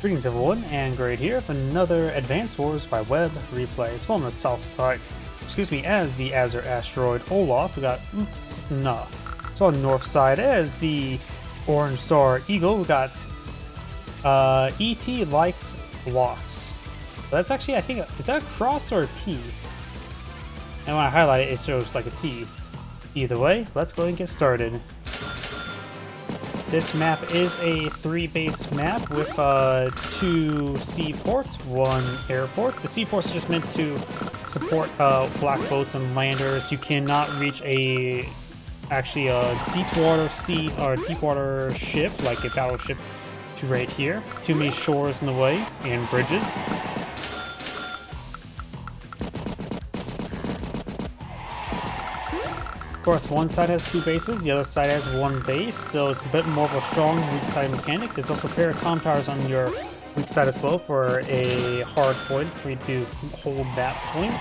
Greetings everyone, and Great here for another Advanced Wars by Web replay. It's on the south side, as the Azure asteroid Olaf. We got uxna. So on the north side as the Orange Star Eagle, we got EtLikeBlocks. So that's actually, I think, is that a cross or a T? And when I highlight it, it shows like a T. Either way, let's go and get started. This map is a 3-base map with 2 seaports, 1 airport. The seaports are just meant to support black boats and landers. You cannot reach a deep water sea or deep water ship like a battleship to right here. Too many shores in the way and bridges. Of course, one side has 2 bases, the other side has 1 base, so it's a bit more of a strong weak side mechanic. There's also a pair of comm towers on your weak side as well for a hard point for you to hold that point.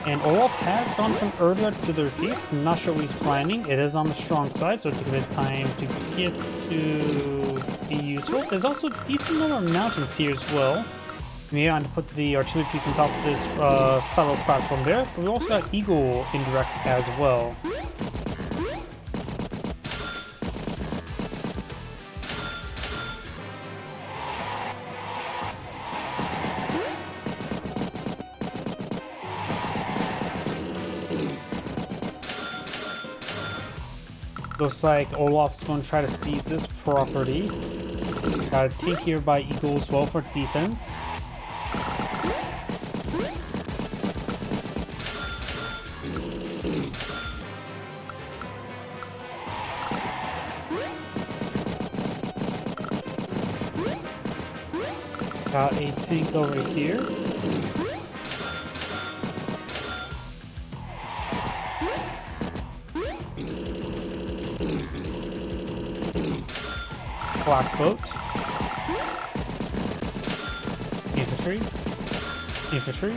And Olaf has gone from earlier to the piece. I'm not sure what he's planning. It is on the strong side, so it took a bit of time to get to be useful. There's also a decent number of mountains here as well. Maybe I want to put the artillery piece on top of this silo platform there. But we also got Eagle indirect as well. Looks like Olaf's going to try to seize this property. Got a tank here by Eagle as well for defense. Got a tank over here. Black boat. Infantry.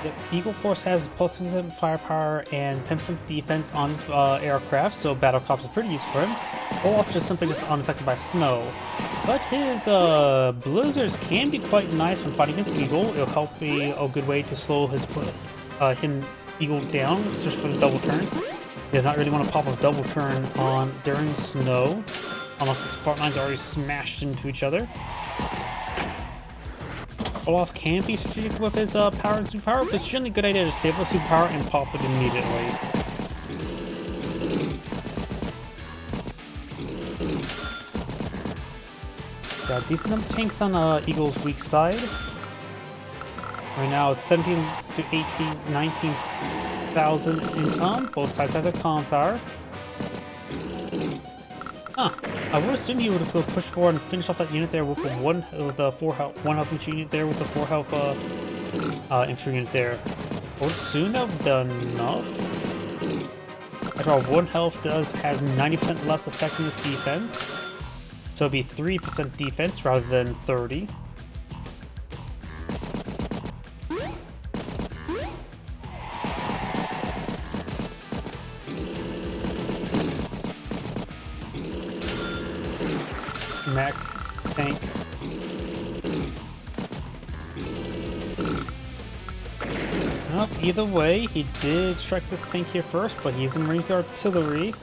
Yep, Eagle of course has +10% firepower and 10% defense on his aircraft, so battle cops are pretty useful for him. Olaf just simply unaffected by snow. But his blizzards can be quite nice when fighting against Eagle. It'll help be a good way to slow his Eagle down, especially for the double turns. He does not really want to pop a double turn on during snow, unless his front lines are already smashed into each other. Olaf can be strategic with his power and superpower, but it's generally a good idea to save the superpower and pop it immediately. Got a decent number of tanks on Eagle's weak side. Right now it's 17 to 18, 19,000 in comm. Both sides have a comm tower. I would assume he would have pushed forward and finished off that unit there with one health infantry unit there with the 4 health infantry unit there. I would assume that would have done enough. After all, 1 health has 90% less effectiveness defense, so it'd be 3% defense rather than 30. Mech, tank. Well, either way, he did strike this tank here first, but he's in range of artillery.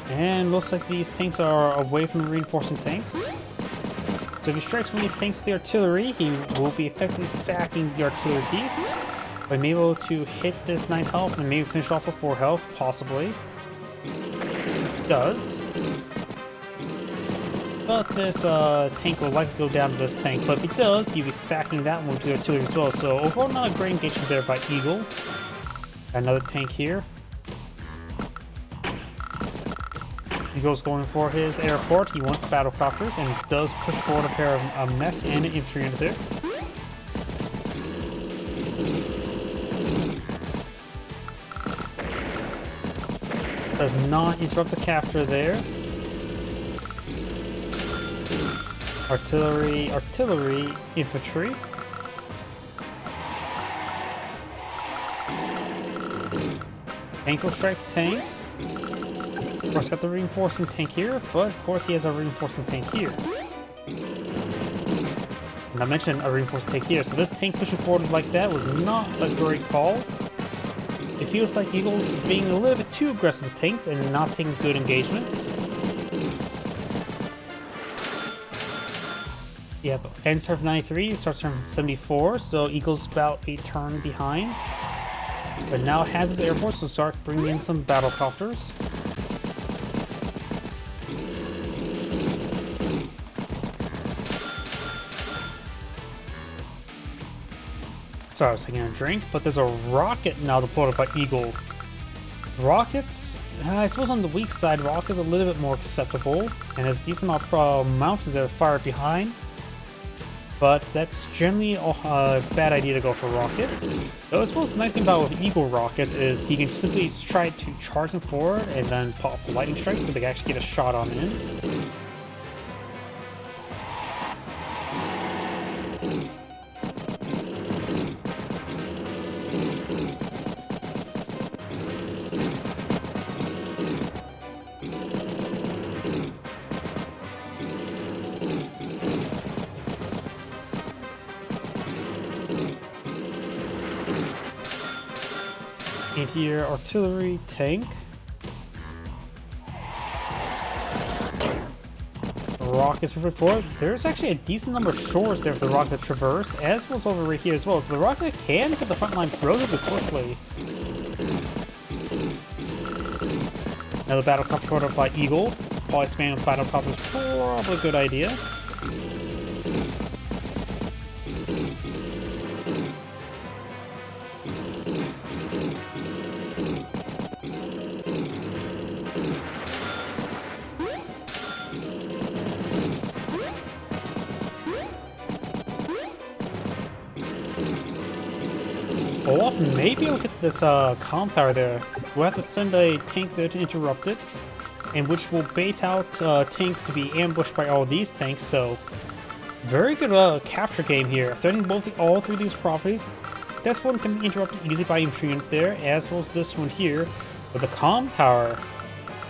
And looks like these tanks are away from the reinforcing tanks. So if he strikes one of these tanks with the artillery, he will be effectively sacking the artillery piece. But maybe able to hit this 9 health and maybe finish off with 4 health, possibly. Does. But this tank will likely go down to this tank, but if he does, he'll be sacking that one to the artillery as well. So overall, not a great engagement there by Eagle. Another tank here. Eagle's going for his airport. He wants battlecopters and does push forward a pair of mech and an infantry unit there. Does not interrupt the capture there. Artillery, infantry. Ankle strike tank. Of course, got the reinforcing tank here, but of course he has a reinforcing tank here. And I mentioned a reinforcing tank here, so this tank pushing forward like that was not a great call. It feels like Eagle's being a little bit too aggressive as tanks and not taking good engagements. Yep, end turn 93, starts turn 74, so Eagle's about a turn behind. But now has his airport, so start bringing in some battlecopters. Sorry, I was taking a drink, but there's a rocket now deployed by Eagle. Rockets, I suppose on the weak side, rockets a little bit more acceptable, and there's a decent amount of mountains that are fired behind. But that's generally a bad idea to go for rockets. Though I suppose the nice thing about with Eagle rockets is he can simply try to charge them forward and then pop the lightning strike so they can actually get a shot on in. Anti-air artillery tank. Rockets moving forward. There's actually a decent number of shores there for the rocket traverse, as well as over right here as well. So the rocket can get the front line relatively quickly. Now the battlecopter put up by Eagle. Probably spamming with battlecopter is probably a good idea. Olaf may be able to get this comm tower there. We'll have to send a tank there to interrupt it, and which will bait out a tank to be ambushed by all these tanks, so very good capture game here. Threatening all three of these properties. This one can be interrupted easily by infantry unit there, as well as this one here. But the comm tower,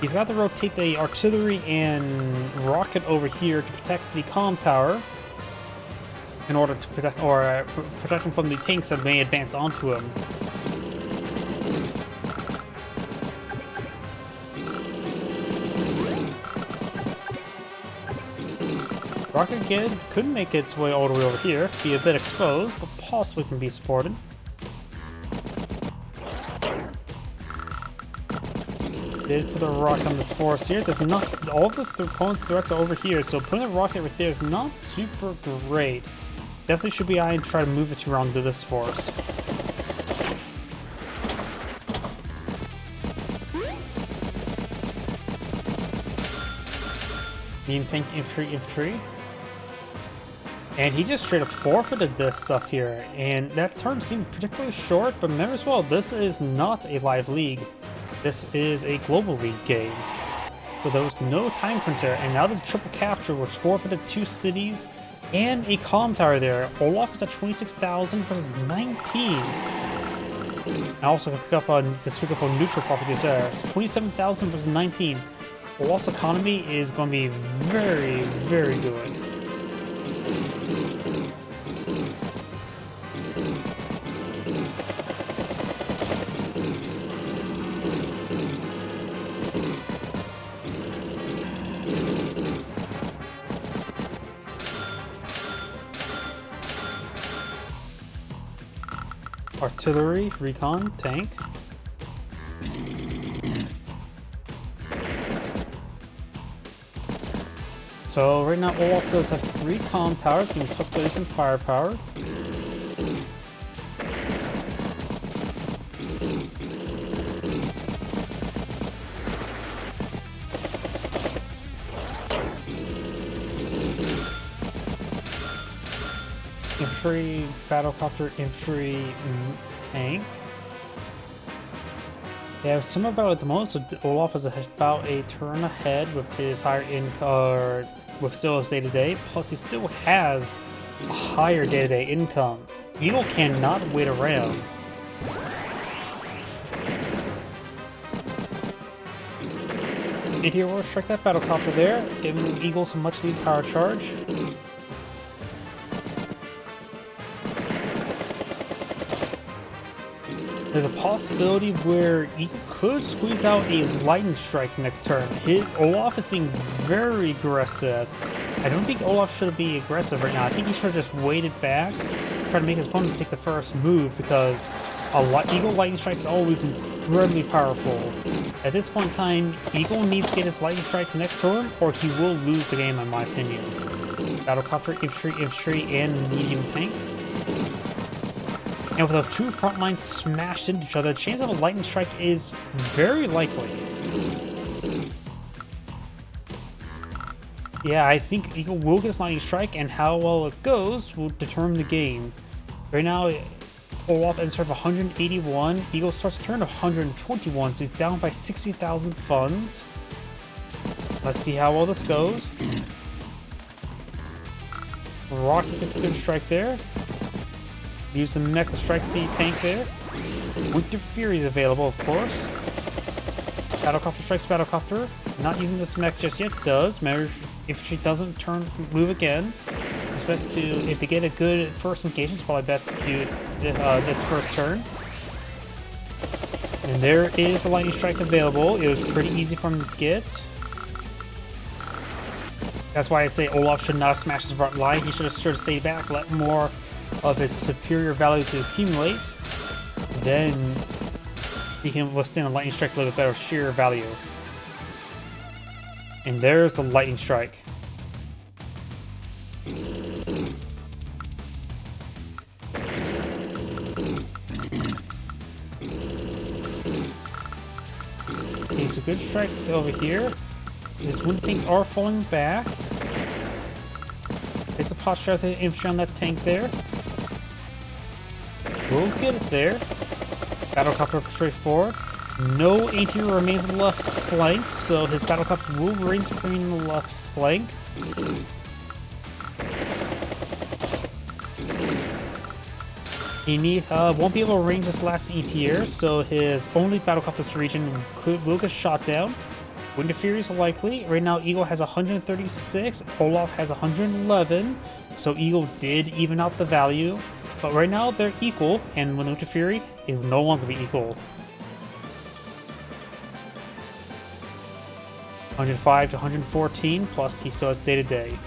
he's got to rotate the artillery and rocket over here to protect the comm tower, in order to protect him from the tanks that may advance onto him. Rocket Kid couldn't make its way all the way over here, be a bit exposed, but possibly can be supported. Did put a rocket on this forest here. There's not all of the opponent's threats are over here, so putting a rocket right there is not super great. Definitely should be eyeing to try to move it around to this forest. Medium tank infantry. And he just straight up forfeited this stuff here. And that turn seemed particularly short, but remember as well, this is not a live league. This is a global league game. So there was no time crunch there. And now there's triple capture, which forfeited 2 cities and a comm tower there. Olaf is at 26,000 versus 19. I also pick up on neutral properties there. So 27,000 versus 19. Olaf's economy is going to be very, very good. Artillery, recon, tank. So right now Olaf does have 3 comm towers, giving plus 30% firepower. Infantry, battlecopter, infantry, tank. They have some about at the most, so Olaf is about a turn ahead with his higher income, with still his day-to-day, plus he still has a higher day-to-day income. Eagle cannot wait around. Meteor will strike that battlecopter there, giving Eagle some much needed power charge. There's a possibility where Eagle could squeeze out a lightning strike next turn. Olaf is being very aggressive. I don't think Olaf should be aggressive right now. I think he should have just waited back, try to make his opponent take the first move, because Eagle lightning strike is always incredibly powerful. At this point in time, Eagle needs to get his lightning strike next turn, or he will lose the game, in my opinion. Battlecopter, infantry, and medium tank. And with the two front lines smashed into each other, the chance of a lightning strike is very likely. Yeah, I think Eagle will get his lightning strike, and how well it goes will determine the game. Right now, Olaf ends turn of 181. Eagle starts the turn of 121, so he's down by 60,000 funds. Let's see how well this goes. Rocket gets a good strike there. Use the mech to strike the tank there. Winter Fury is available, of course. Battlecopter strikes Battlecopter. Not using this mech just yet. Does. Remember, infantry doesn't move again. It's best to, if they get a good first engagement, it's probably best to do this first turn. And there is a lightning strike available. It was pretty easy for him to get. That's why I say Olaf should not smash his front line. He should have stayed back, let more of his superior value to accumulate. Then he can withstand a lightning strike a little bit better sheer value. And there's a lightning strike. Okay, so good strikes over here. So his wind tanks are falling back. Takes a pot shot of the infantry on that tank there. We'll get it there. Battlecopter straight forward. No anti-hero remains on the left flank, so his battlecopters will reign supreme on the left flank. He won't be able to range this last anti-air, so his only battlecopter this region will get shot down. Winter Fury is likely. Right now, Eagle has 136, Olaf has 111, so Eagle did even out the value. But right now, they're equal, and with Winter Fury, it will no longer be equal. 105 to 114, plus he still has day-to-day.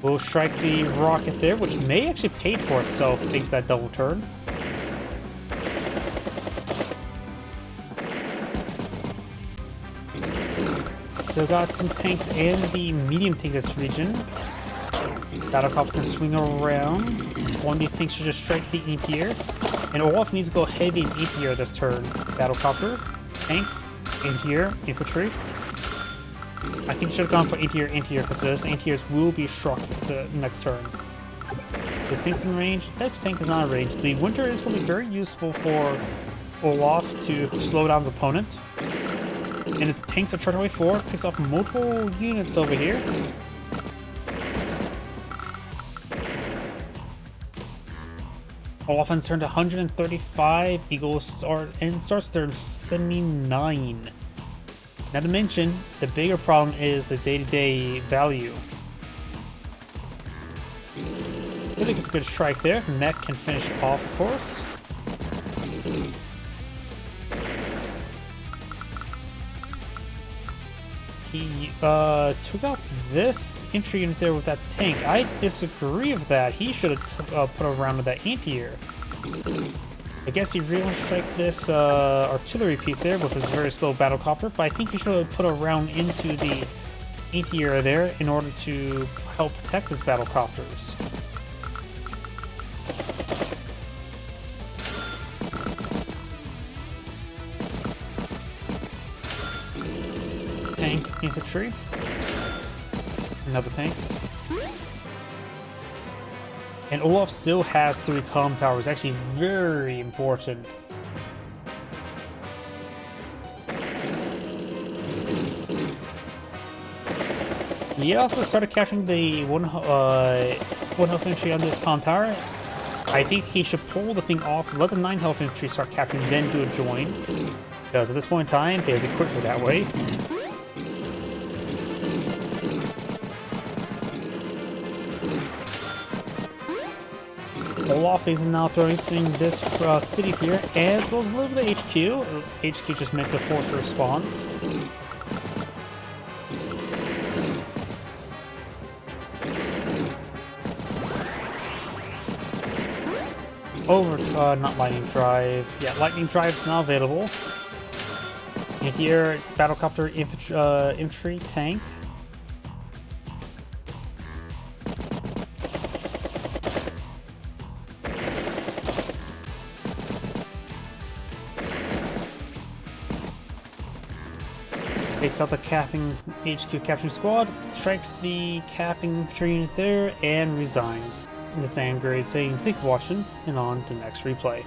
We'll strike the rocket there, which may actually pay for itself if it takes that double turn. So got some tanks in the medium tank this region. Battlecopter can swing around. One of these tanks should just strike the anti-air. And Olaf needs to go heavy in anti-air this turn. Battlecopter, tank, anti-air, infantry. I think he should have gone for anti-air, because this anti-airs will be struck the next turn. This tank's in range. This tank is not in range. The winter is going to be very useful for Olaf to slow down his opponent. And his tanks are charged away forward, picks up multiple units over here. Olaf ends turn to 135, Eagle starts turn 79. Not to mention, the bigger problem is the day-to-day value. I think it's a good strike there. Mech can finish it off, of course. He took out this infantry unit there with that tank. I disagree with that. He should have put a round with that anti-air. I guess he really wants to strike this artillery piece there with his very slow battlecopter, but I think he should have put a round into the anti-air there in order to help protect his battlecopters. Tank, infantry. Another tank. And Olaf still has 3 comm towers, actually very important. He also started capturing the one infantry on this comm tower. I think he should pull the thing off, let the 9 health infantry start capturing, then do a join. Because at this point in time, it would be quicker that way. Olaf is now throwing this city here, as well as a little bit of HQ. HQ just meant to force a response. Over to, not Lightning Drive. Yeah, Lightning Drive is now available. Anti-air battlecopter infantry tank. Takes out the capping HQ capturing squad, strikes the capping infantry unit there, and resigns. In the sand grade saying, "Thank you for watching," and on to the next replay.